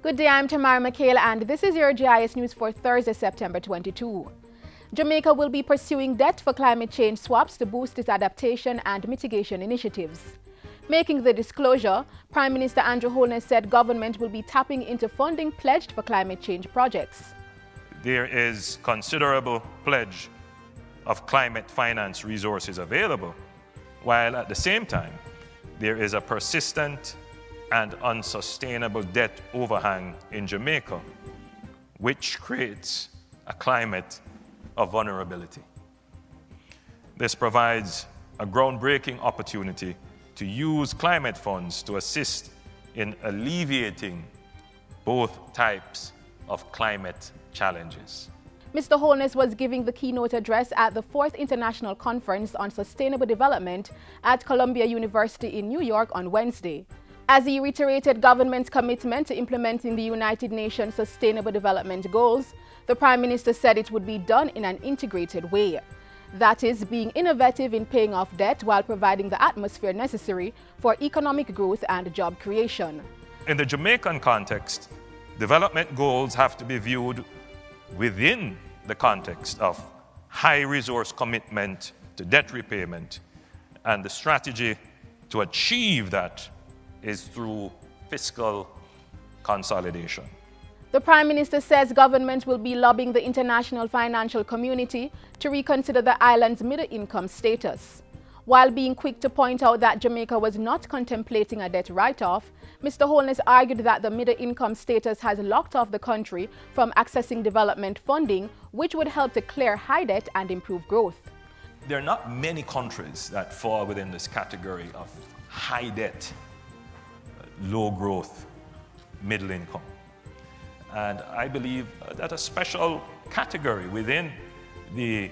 Good day, I'm Tamara Michaela and this is your JIS news for Thursday, September 22. Jamaica will be pursuing debt for climate change swaps to boost its adaptation and mitigation initiatives. Making the disclosure, Prime Minister Andrew Holness said government will be tapping into funding pledged for climate change projects. There is considerable pledge of climate finance resources available, while at the same time, there is a persistent and unsustainable debt overhang in Jamaica, which creates a climate of vulnerability. This provides a groundbreaking opportunity to use climate funds to assist in alleviating both types of climate challenges. Mr. Holness was giving the keynote address at the 4th International Conference on Sustainable Development at Columbia University in New York on Wednesday. As he reiterated government's commitment to implementing the United Nations Sustainable Development Goals, the Prime Minister said it would be done in an integrated way. That is, being innovative in paying off debt while providing the atmosphere necessary for economic growth and job creation. In the Jamaican context, development goals have to be viewed within the context of high resource commitment to debt repayment, and the strategy to achieve that is through fiscal consolidation. The Prime Minister says government will be lobbying the international financial community to reconsider the island's middle income status. While being quick to point out that Jamaica was not contemplating a debt write-off, Mr. Holness argued that the middle income status has locked off the country from accessing development funding, which would help to clear high debt and improve growth. There are not many countries that fall within this category of high debt, low growth, middle income. And I believe that a special category within the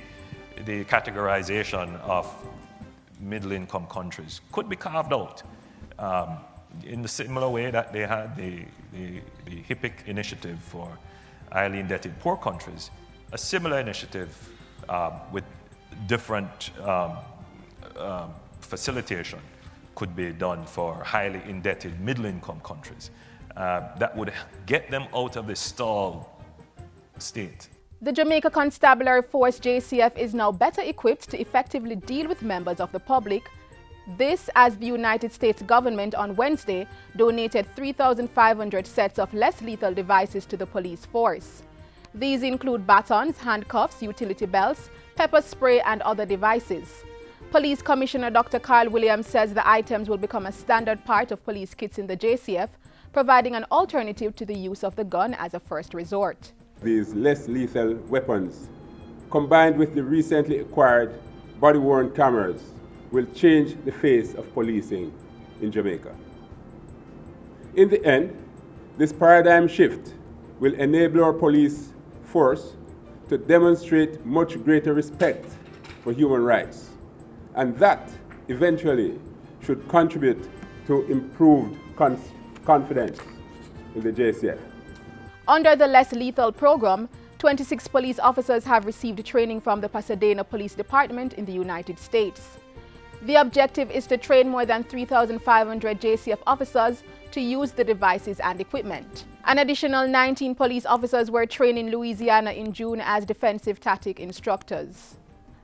categorization of middle income countries could be carved out in the similar way that they had the HIPIC initiative for highly indebted poor countries. A similar initiative with different facilitation could be done for highly indebted middle-income countries that would get them out of the stall state. The Jamaica Constabulary Force JCF is now better equipped to effectively deal with members of the public. This as the United States government on Wednesday donated 3,500 sets of less lethal devices to the police force. These include batons, handcuffs, utility belts, pepper spray and other devices. Police Commissioner Dr. Carl Williams says the items will become a standard part of police kits in the JCF, providing an alternative to the use of the gun as a first resort. These less lethal weapons, combined with the recently acquired body-worn cameras, will change the face of policing in Jamaica. In the end, this paradigm shift will enable our police force to demonstrate much greater respect for human rights, and that eventually should contribute to improved confidence in the JCF. Under the Less Lethal program, 26 police officers have received training from the Pasadena Police Department in the United States. The objective is to train more than 3,500 JCF officers to use the devices and equipment. An additional 19 police officers were trained in Louisiana in June as defensive tactic instructors.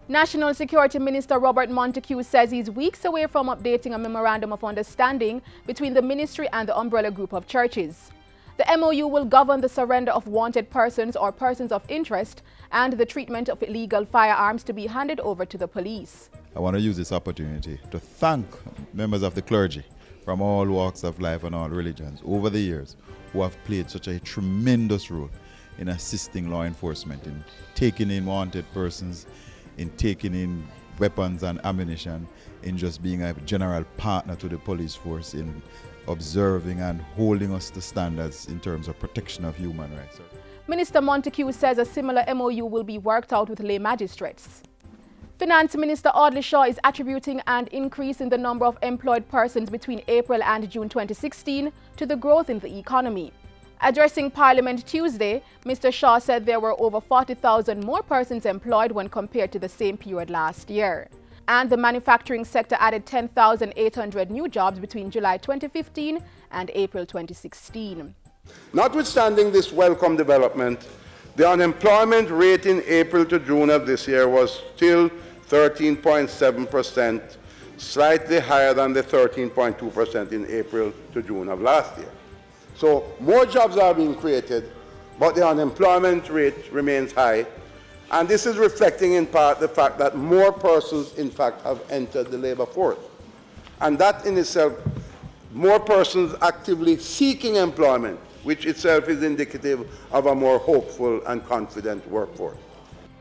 National Security Minister Robert Montague says he's weeks away from updating a memorandum of understanding between the ministry and the umbrella group of churches. The MOU will govern the surrender of wanted persons or persons of interest and the treatment of illegal firearms to be handed over to the police. I want to use this opportunity to thank members of the clergy from all walks of life and all religions over the years who have played such a tremendous role in assisting law enforcement, in taking in wanted persons, in taking in weapons and ammunition, in just being a general partner to the police force, in observing and holding us to standards in terms of protection of human rights. Minister Montague says a similar MOU will be worked out with lay magistrates. Finance Minister Audley Shaw is attributing an increase in the number of employed persons between April and June 2016 to the growth in the economy. Addressing Parliament Tuesday, Mr. Shaw said there were over 40,000 more persons employed when compared to the same period last year. And the manufacturing sector added 10,800 new jobs between July 2015 and April 2016. Notwithstanding this welcome development, the unemployment rate in April to June of this year was still 13.7%, slightly higher than the 13.2% in April to June of last year. So more jobs are being created, but the unemployment rate remains high, and this is reflecting in part the fact that more persons in fact have entered the labor force. And that in itself, more persons actively seeking employment, which itself is indicative of a more hopeful and confident workforce.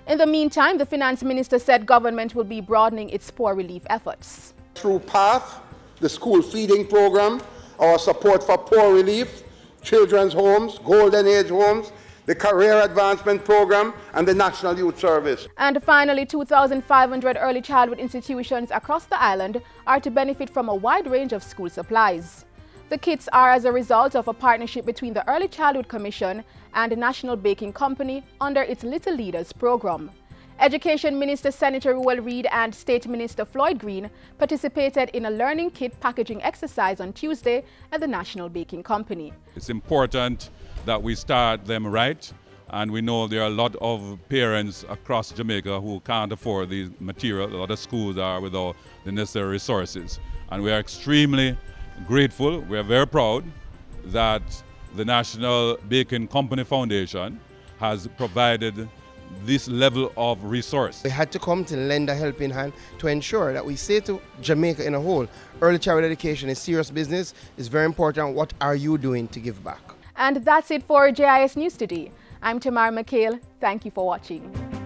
In the meantime, the finance minister said government will be broadening its poor relief efforts. Through PATH, the school feeding program, our support for poor relief, children's homes, golden age homes, the career advancement program, and the National Youth Service. And finally, 2,500 early childhood institutions across the island are to benefit from a wide range of school supplies. The kits are as a result of a partnership between the Early Childhood Commission and the National Baking Company under its Little Leaders program. Education Minister Senator Ruel Reid and State Minister Floyd Green participated in a learning kit packaging exercise on Tuesday at the National Baking Company. It's important that we start them right, and we know there are a lot of parents across Jamaica who can't afford these materials. A lot of schools are without the necessary resources, and we are extremely grateful. We are very proud that the National Baking Company Foundation has provided this level of resource. We had to come to lend a helping hand to ensure that we say to Jamaica in a whole, early childhood education is serious business, it's very important. What are you doing to give back? And that's it for JIS News Today. I'm Tamara McHale. Thank you for watching.